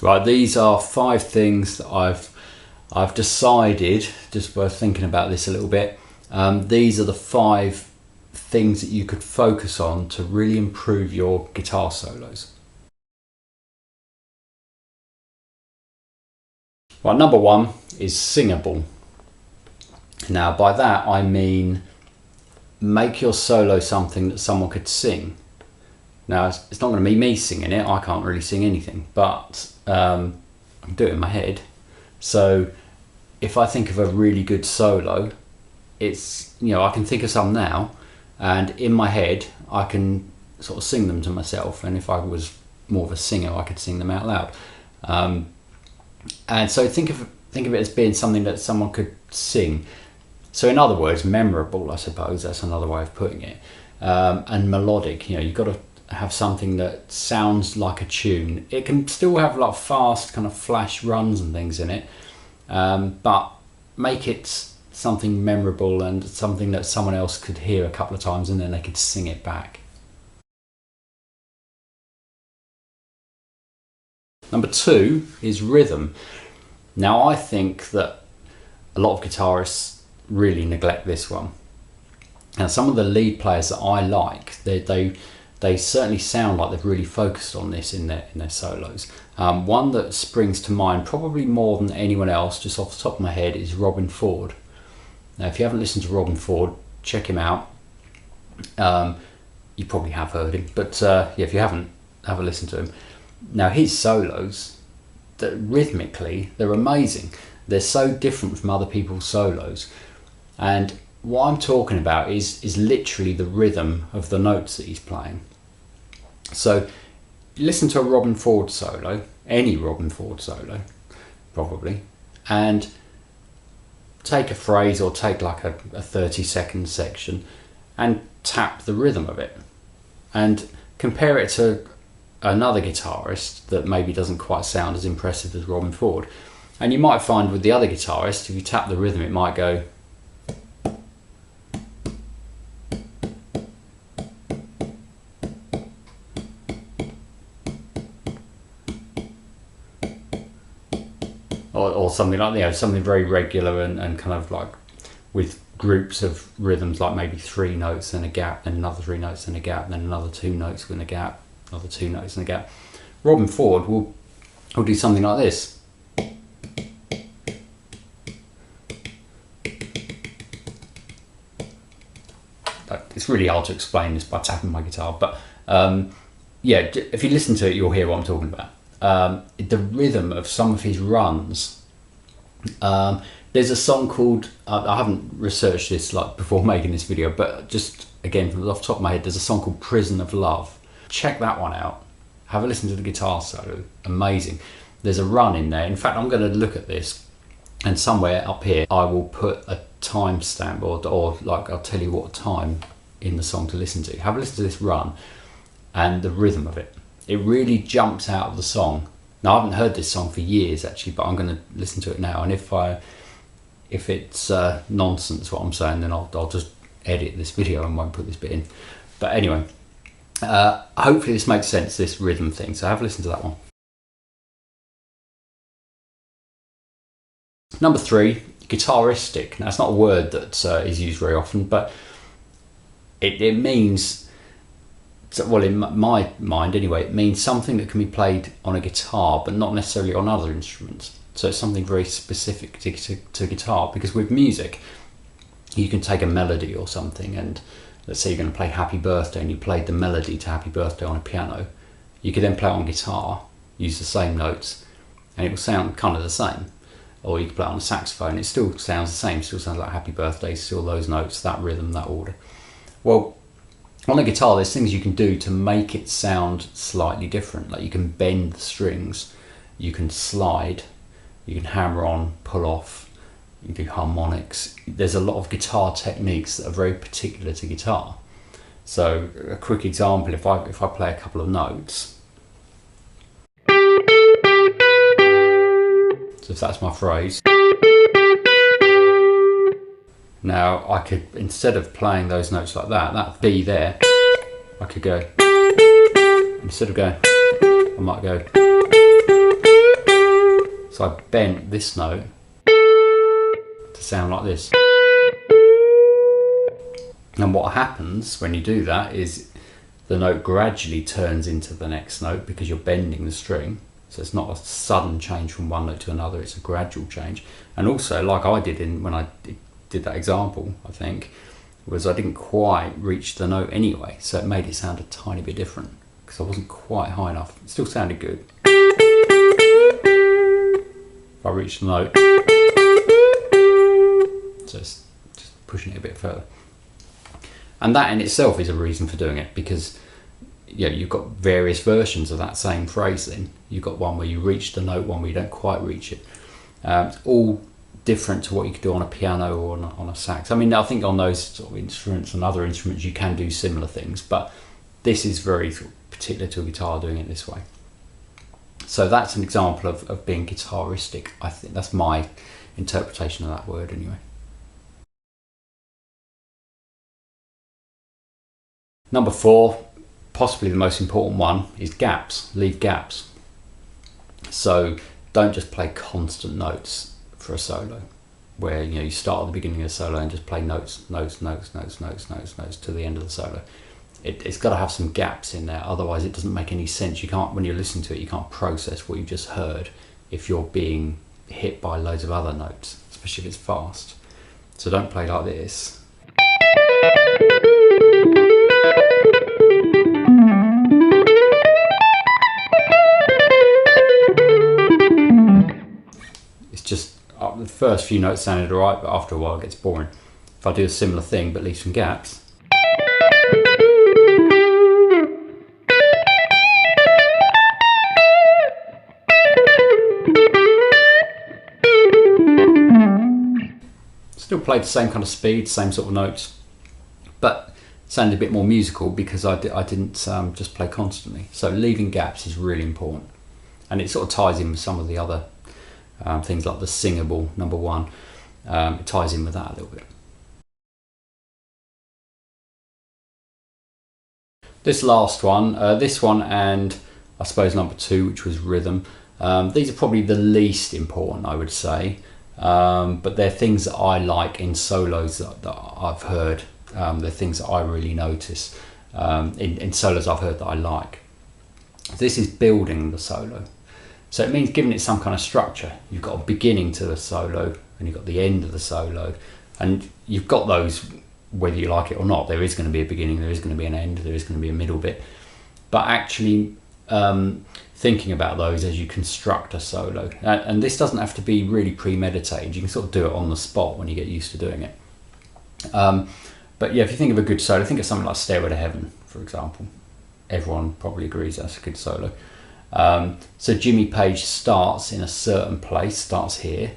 Right, these are 5 things that I've decided, just worth thinking about this a little bit. These are the 5 things that you could focus on to really improve your guitar solos. Right, number 1 is singable. Now by that I mean make your solo something that someone could sing. Now it's not going to be me singing it, I can't really sing anything, but I can do it in my head. So if I think of a really good solo, it's, you know, I can think of some now, and in my head I can sort of sing them to myself, and if I was more of a singer I could sing them out loud. And so think of it as being something that someone could sing. So in other words, memorable, I suppose, that's another way of putting it. And melodic, you know, you've got to have something that sounds like a tune. It can still have like fast kind of flash runs and things in it, but make it something memorable and something that someone else could hear a couple of times and then they could sing it back. Number 2 is rhythm. Now I think that a lot of guitarists really neglect this one. Now some of the lead players that I like, they certainly sound like they've really focused on this in their solos. One that springs to mind probably more than anyone else, just off the top of my head, is Robin Ford. Now if you haven't listened to Robin Ford, check him out. You probably have heard him, but yeah, if you haven't, have a listen to him. Now his solos, that rhythmically, they're amazing. They're so different from other people's solos. And what I'm talking about is literally the rhythm of the notes that he's playing. So listen to a Robin Ford solo, any Robin Ford solo probably, and take a phrase or take like a 30-second section and tap the rhythm of it and compare it to another guitarist that maybe doesn't quite sound as impressive as Robin Ford. And you might find with the other guitarist, if you tap the rhythm, it might go or something like, you know, something very regular and kind of like with groups of rhythms, like maybe 3 notes and a gap, then another 3 notes and a gap, then another 2 notes and a gap, another 2 notes and a gap. Robin Ford will do something like this. It's really hard to explain this by tapping my guitar, but yeah, if you listen to it, you'll hear what I'm talking about. The rhythm of some of his runs. There's a song called, I haven't researched this like before making this video, but just again from off the top of my head, there's a song called Prison of Love. Check that one out. Have a listen to the guitar solo. Amazing. There's a run in there. In fact, I'm going to look at this, and somewhere up here I will put a timestamp or like I'll tell you what time in the song to listen to. Have a listen to this run and the rhythm of it. It really jumps out of the song. Now I haven't heard this song for years actually, but I'm going to listen to it now, and if it's nonsense what I'm saying, then I'll just edit this video and won't put this bit in. But anyway, hopefully this makes sense, this rhythm thing, so have a listen to that one. Number 3, guitaristic. Now it's not a word that is used very often, but it means, well, in my mind anyway, it means something that can be played on a guitar but not necessarily on other instruments. So it's something very specific to guitar, because with music you can take a melody or something, and let's say you're going to play Happy Birthday and you played the melody to Happy Birthday on a piano. You could then play it on guitar, use the same notes, and it will sound kind of the same. Or you could play it on a saxophone, it still sounds the same, still sounds like Happy Birthday, still those notes, that rhythm, that order. Well, on the guitar there's things you can do to make it sound slightly different. Like you can bend the strings, you can slide, you can hammer on, pull off, you can do harmonics. There's a lot of guitar techniques that are very particular to guitar. So a quick example, if I play a couple of notes, so if that's my phrase, now I could, instead of playing those notes like that B there, I could go, instead of going, I might go, So I bent this note to sound like this. And what happens when you do that is the note gradually turns into the next note because you're bending the string. So it's not a sudden change from one note to another, it's a gradual change. And also, like I did when I did that example, I think, was I didn't quite reach the note anyway, so it made it sound a tiny bit different because I wasn't quite high enough. It still sounded good. If I reached the note, so it's just pushing it a bit further. And that in itself is a reason for doing it, because you've got various versions of that same phrasing. You've got one where you reach the note, one where you don't quite reach it. It's all different to what you could do on a piano or on a sax. I mean, I think on those sort of instruments and other instruments you can do similar things, but this is very particular to a guitar doing it this way. So that's an example of being guitaristic. I think that's my interpretation of that word anyway. Number 4, possibly the most important one, is gaps. Leave gaps. So don't just play constant notes for a solo, where you start at the beginning of the solo and just play notes to the end of the solo. It's got to have some gaps in there, otherwise it doesn't make any sense. You can't, when you're listening to it, you can't process what you just heard if you're being hit by loads of other notes, especially if it's fast. So don't play like this. It's just, the first few notes sounded alright, but after a while it gets boring. If I do a similar thing but leave some gaps, still played the same kind of speed, same sort of notes, but sounded a bit more musical because I didn't just play constantly. So leaving gaps is really important, and it sort of ties in with some of the other things like the Singable number 1. It ties in with that a little bit. This last one, this one and I suppose number 2, which was rhythm, these are probably the least important, I would say. But they're things that I like in solos that I've heard. They're things that I really notice in solos I've heard that I like. This is building the solo. So it means giving it some kind of structure. You've got a beginning to the solo and you've got the end of the solo. And you've got those whether you like it or not. There is going to be a beginning, there is going to be an end, there is going to be a middle bit. But actually thinking about those as you construct a solo. And this doesn't have to be really premeditated. You can sort of do it on the spot when you get used to doing it. But yeah, if you think of a good solo, think of something like Stairway to Heaven, for example. Everyone probably agrees that's a good solo. So Jimmy Page starts in a certain place, starts here.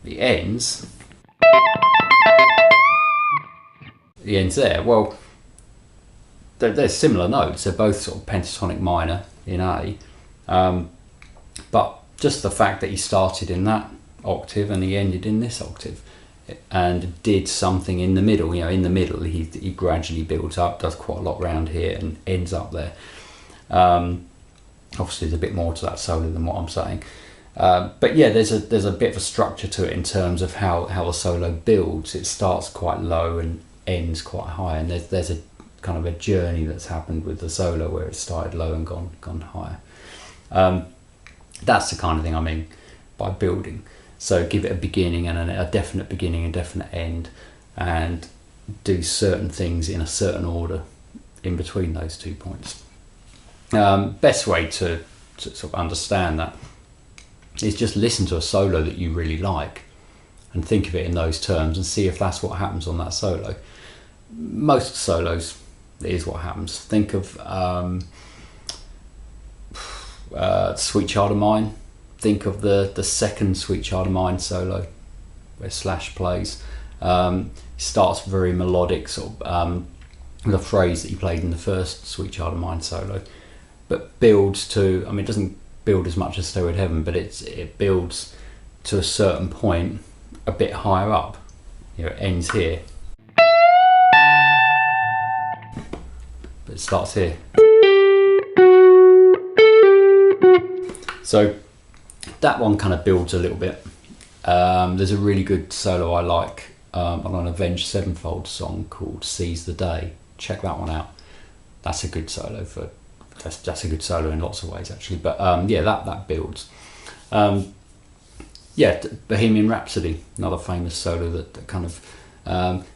The ends there. Well, they're similar notes. They're both sort of pentatonic minor in A, but just the fact that he started in that octave and he ended in this octave and did something in the middle. In the middle he gradually builds up, does quite a lot round here and ends up there. Obviously there's a bit more to that solo than what I'm saying. But yeah, there's a bit of a structure to it in terms of how the solo builds. It starts quite low and ends quite high, and there's a kind of a journey that's happened with the solo where it started low and gone higher. That's the kind of thing I mean by building. So give it a beginning and a definite beginning and definite end, and do certain things in a certain order in between those 2 points. Best way to sort of understand that is just listen to a solo that you really like and think of it in those terms and see if that's what happens on that solo. Most solos, it is what happens. Think of Sweet Child of Mine. Think of the second Sweet Child of Mine solo where Slash plays. Starts very melodic, sort of the phrase that he played in the first Sweet Child of Mine solo, but builds to, I mean, it doesn't build as much as Stairway to Heaven, but it builds to a certain point a bit higher up. It ends here, but it starts here. So that one kind of builds a little bit. There's a really good solo I like on an Avenged Sevenfold song called Seize the Day. Check that one out. That's a good solo that's a good solo in lots of ways actually, but yeah, that builds. Yeah, Bohemian Rhapsody, another famous solo that kind of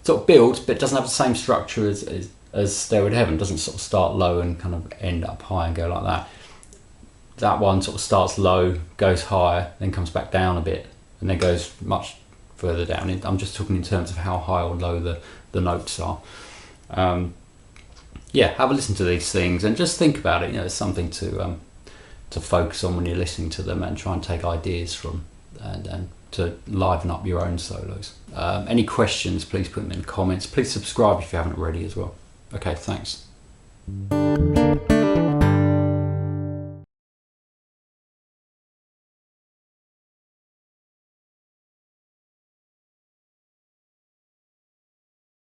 sort of builds, but doesn't have the same structure as Stairway to Heaven. It doesn't sort of start low and kind of end up high and go like that. That one sort of starts low, goes higher, then comes back down a bit, and then goes much further down. I'm just talking in terms of how high or low the notes are. Yeah, have a listen to these things and just think about it. You know, it's something to focus on when you're listening to them and try and take ideas from and to liven up your own solos. Any questions, please put them in comments. Please subscribe if you haven't already as well. Okay, thanks.